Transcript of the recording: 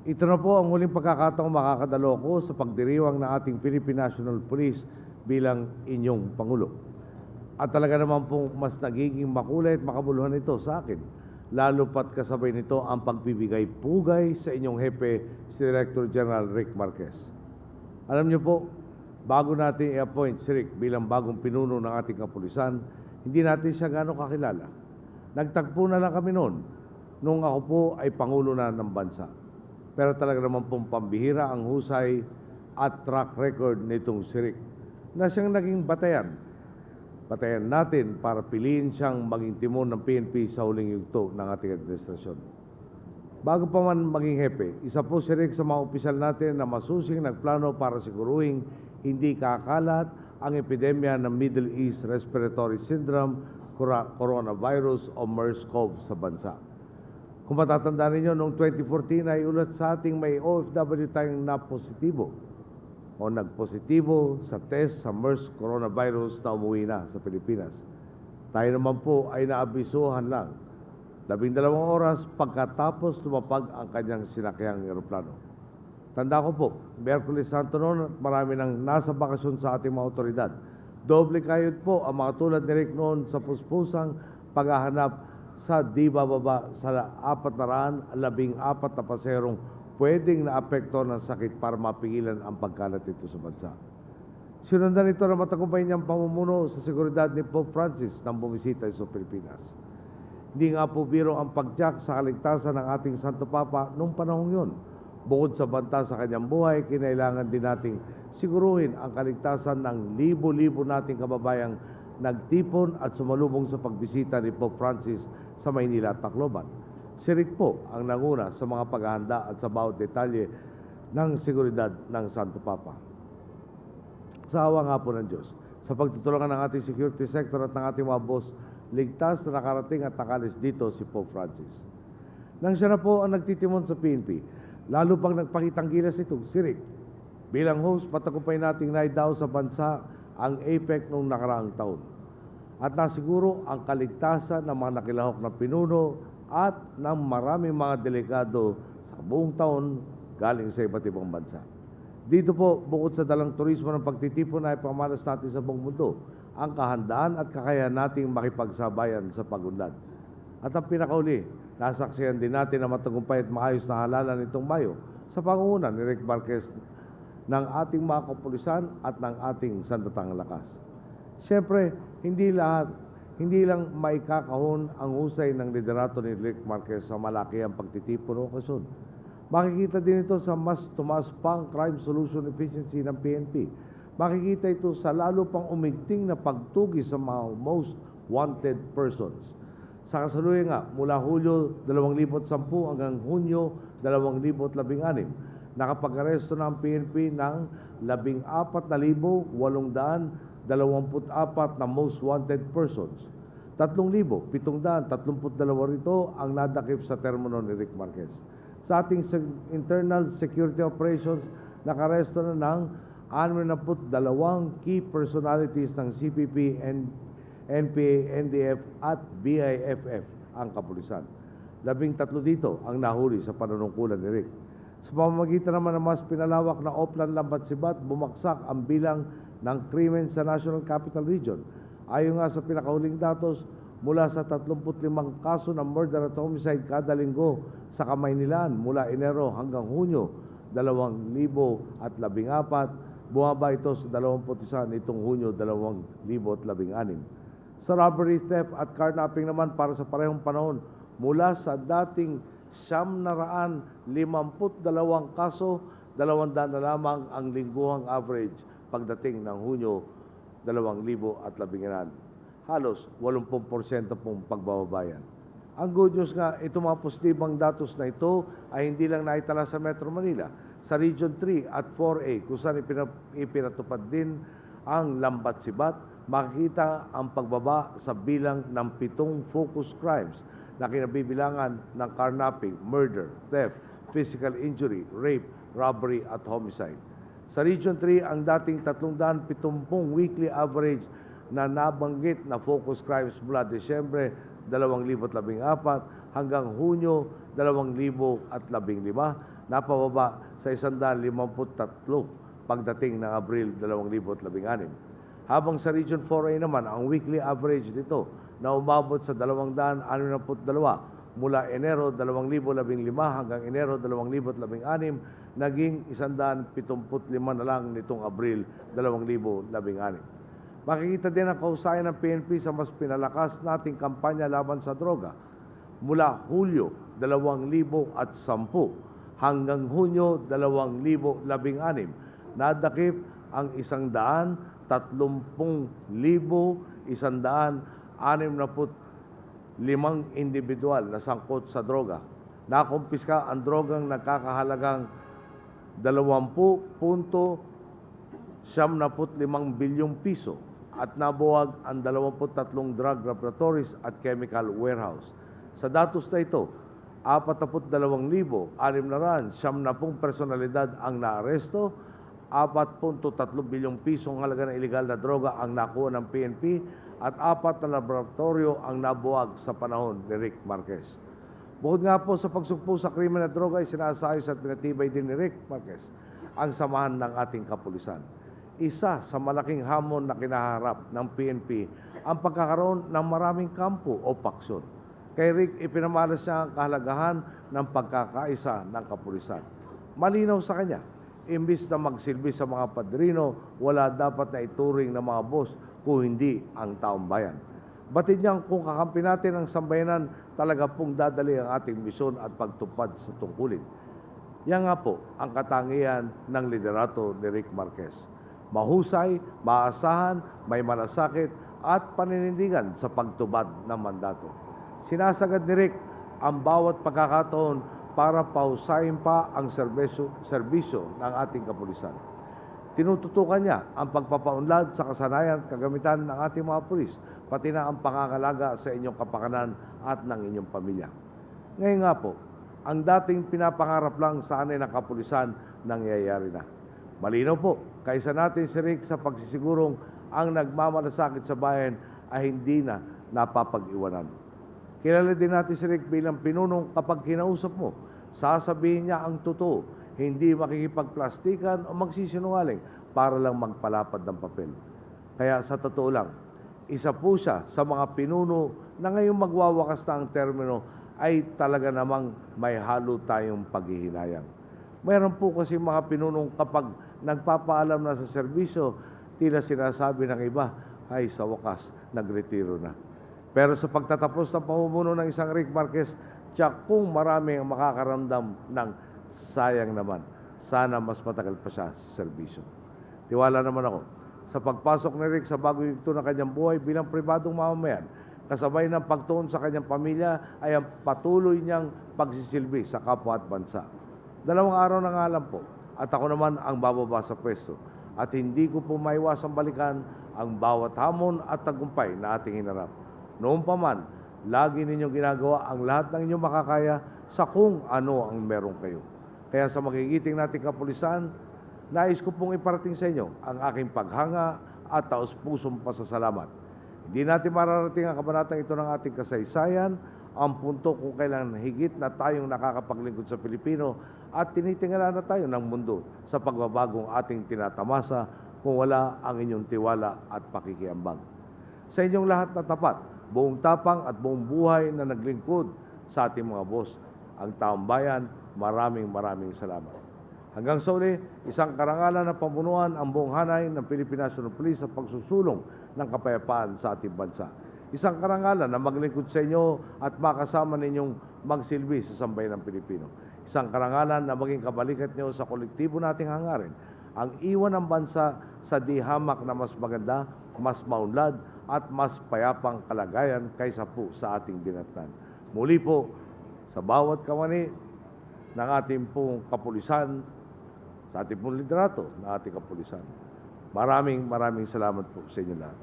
Ito na po ang huling pagkakataong makakadalo ko sa pagdiriwang ng ating Philippine National Police bilang inyong Pangulo. At talaga naman po mas nagiging makulay at makabuluhan ito sa akin, lalo pat kasabay nito ang pagbibigay pugay sa inyong hepe, si Director General Rick Marquez. Alam niyo po, bago natin i-appoint si Rick bilang bagong pinuno ng ating kapulisan, hindi natin siya gano'ng kakilala. Nagtagpo na lang kami noon, nung ako po ay Pangulo na ng bansa. Pero talaga naman pong pambihira ang husay at track record nitong si Rick na siyang naging batayan natin para piliin siyang maging timon ng PNP sa huling yugto ng ating administrasyon. Bago pa man maging hepe, isa po si Rick sa mga opisyal natin na masusing nagplano para siguruhin hindi kakalat ang epidemya ng Middle East Respiratory Syndrome, coronavirus o MERS-CoV sa bansa. Kung matatandaan ninyo, noong 2014 ay ulat sa ating may OFW tayong na-positibo o nagpositibo sa test sa MERS coronavirus na umuwi na sa Pilipinas. Tayo naman po ay naabisuhan lang 12 oras pagkatapos lumapag ang kanyang sinakyang eroplano. Tanda ko po, Miyerkules Santo noon at marami nang nasa bakasyon sa ating mga otoridad. Doble kayod po ang mga tulad ni Rick noon sa puspusang paghahanap sa di bababa sa 414 na paserong pwedeng naapekto ng sakit para mapigilan ang pagkalat ito sa bansa. Sinundan ito na matagumpay niyang pamumuno sa seguridad ni Pope Francis nang bumisita sa Pilipinas. Hindi nga po biro ang pagtiyak sa kaligtasan ng ating Santo Papa noong panahong yun. Bukod sa banta sa kanyang buhay, kinailangan din nating siguruhin ang kaligtasan ng libo-libo nating kababayang nagtipon at sumalubong sa pagbisita ni Pope Francis sa Maynila at Tacloban. Si Rick po ang nanguna sa mga paghahanda at sa bawat detalye ng seguridad ng Santo Papa. Sa awa nga po ng Diyos, sa pagtutulungan ng ating security sector at ng ating mga boss, ligtas na nakarating at nakalis dito si Pope Francis. Nang siya na po ang nagtitimon sa PNP, lalo pang nagpakitang gilas ito, si Rick. Bilang host, patagumpay nating naidaw sa bansa ang APEC noong nakaraang taon. At nasiguro ang kaligtasan ng mga nakilahok na pinuno at ng maraming mga delegado sa buong taon galing sa iba't ibang bansa. Dito po, bukod sa dalang turismo ng pagtitipon ay pamalas natin sa buong mundo ang kahandaan at kakayahan nating makipagsabayan sa pagunlad. At ang pinakauli, nasaksihan din natin na matagumpay at maayos na halalan nitong Mayo sa pangunguna ni Rick Marquez ng ating mga kapulisan at ng ating sandatang lakas. Siyempre, hindi lang maikakahon ang husay ng liderato ni Rick Marquez sa malaki ang pagtitipon o okasyon. Makikita din ito sa mas tumaas pang crime solution efficiency ng PNP. Makikita ito sa lalo pang umigting na pagtugi sa mga most wanted persons. Sa kasalukuyan nga, mula Hulyo 2010 hanggang Hunyo 2016, nakapag-aresto ng PNP ng 14,824 na most wanted persons. 3,732 rito ang nadakip sa termino ni Rick Marquez. Sa ating internal security operations, nakaresto na ng 62 key personalities ng CPP, NPA, NDF at BIFF ang kapulisan. 13 dito ang nahuli sa panunungkulan ni Rick. Sa pamamagitan naman ng mas pinalawak na Oplan Lambat-Sibat, bumagsak ang bilang ng krimen sa National Capital Region. Ayon nga sa pinakahuling datos, mula sa 35 kaso ng murder at homicide kada linggo sa Kamaynilaan mula Enero hanggang Hunyo 2014, bumaba ito sa 21 nitong Hunyo 2016. Sa robbery, theft at carnapping naman para sa parehong panahon, mula sa dating 952 kaso, 200 na lamang ang lingguhang average pagdating ng Hunyo 2016. Halos 80% pong pagbabayan. Ang good news nga, itong mga positibang datos na ito ay hindi lang naitala sa Metro Manila, sa Region 3 at 4A, kung saan ipinatupad din ang Lambat-Sibat, makikita ang pagbaba sa bilang ng 7 focus crimes na kinabibilangan ng carnapping, murder, theft, physical injury, rape, robbery at homicide. Sa Region 3, ang dating 370 weekly average na nabanggit na focus crimes mula Desyembre 2014 hanggang Hunyo 2015 napababa sa 153 pagdating ng Abril 2016. Habang sa Region 4A naman, ang weekly average nito na umabot sa 262 mula Enero 2015 hanggang Enero 2016, naging 175 na lang nitong Abril 2016. Makikita din ang kausayan ng PNP sa mas pinalakas nating kampanya laban sa droga mula Hulyo 2010 hanggang Hunyo 2016. Nadakip ang 130,165 individual na sangkot sa droga. Nakumpiska ang drogang nagkakahalagang 20.75 bilyong piso at nabuwag ang 23 drug laboratories at chemical warehouse. Sa datos na ito, 42,670 personalidad ang naaresto, 4.3 bilyong pisong halaga ng iligal na droga ang nakuha ng PNP at 4 na laboratorio ang nabuwag sa panahon ni Rick Marquez. Bukod nga po sa pagsugpo sa krimen at droga, ay sinasayos at pinatibay din ni Rick Marquez ang samahan ng ating kapulisan. Isa sa malaking hamon na kinaharap ng PNP ang pagkakaroon ng maraming kampo o paksyon. Kay Rick, ipinamalas niya ang kahalagahan ng pagkakaisa ng kapulisan. Malinaw sa kanya, imbis na magsilbi sa mga padrino, wala dapat na ituring ng mga boss kung hindi ang taong bayan. Batid niyang kung kakampi natin ang sambayanan, talaga pong dadali ang ating misyon at pagtupad sa tungkulin. Yan nga po ang katangian ng liderato ni Rick Marquez. Mahusay, maasahan, may malasakit at paninindigan sa pagtubad ng mandato. Sinasagad ni Rick ang bawat pagkakataon para pahusayin pa ang serbisyo ng ating kapulisan. Tinututukan niya ang pagpapaunlad sa kasanayan at kagamitan ng ating mga pulis, pati na ang pangangalaga sa inyong kapakanan at ng inyong pamilya. Ngayon nga po, ang dating pinapangarap lang sa anin ng kapulisan, nangyayari na. Malinaw po, kaysa natin si Rick sa pagsisigurong ang nagmamalasakit sa bayan ay hindi na napapag-iwanan. Kilala din natin si Rick bilang pinunong kapag kinausap mo, sasabihin niya ang totoo, hindi makikipagplastikan o magsisinungaling para lang magpalapad ng papel. Kaya sa totoo lang, isa po siya sa mga pinuno na ngayong magwawakas na ang termino ay talaga namang may halo tayong paghihinayang. Mayroon po kasi mga pinunong kapag nagpapaalam na sa serbisyo, tila sinasabi ng iba, ay sa wakas, nagretiro na. Pero sa pagtatapos ng pamumuno ng isang Rick Marquez, tiyak kung marami ang makakaramdam ng sayang naman. Sana mas matagal pa siya sa serbisyo. Tiwala naman ako sa pagpasok ni Rick sa bagong yugto ng kanyang buhay bilang pribadong mamamayan, kasabay ng pagtuon sa kanyang pamilya ay ang patuloy niyang pagsisilbi sa kapwa at bansa. 2 araw na nga lang po at ako naman ang bababa sa pwesto at hindi ko po maiwasang balikan ang bawat hamon at tagumpay na ating hinarap. Noon pa man, lagi ninyong ginagawa ang lahat ng inyong makakaya sa kung ano ang meron kayo. Kaya sa magigiting nating kapulisan, nais ko pong iparating sa inyo ang aking paghanga at taos-pusong pasasalamat. Hindi natin mararating ang kabanatang ito ng ating kasaysayan, ang punto kung kailan higit na tayong nakakapaglingkod sa Pilipino at tinitingala na tayo ng mundo sa pagbabagong ating tinatamasa kung wala ang inyong tiwala at pakikiambag. Sa inyong lahat na tapat, buong tapang at buong buhay na naglingkod sa ating mga boss, ang taong bayan, maraming salamat. Hanggang sa uli, isang karangalan na pamunuan ang buong hanay ng Philippine National Police sa pagsusulong ng kapayapaan sa ating bansa. Isang karangalan na maglingkod sa inyo at makasama ninyong magsilbi sa sambayan ng Pilipino. Isang karangalan na maging kabalikat niyo sa kolektibo nating hangarin, ang iwan ng bansa sa dihamak na mas maganda, mas maunlad at mas payapang kalagayan kaysa po sa ating dinatnan. Muli po, sa bawat kawani ng ating pong kapulisan, sa ating pong liderato ng ating kapulisan, maraming salamat po sa inyo lahat.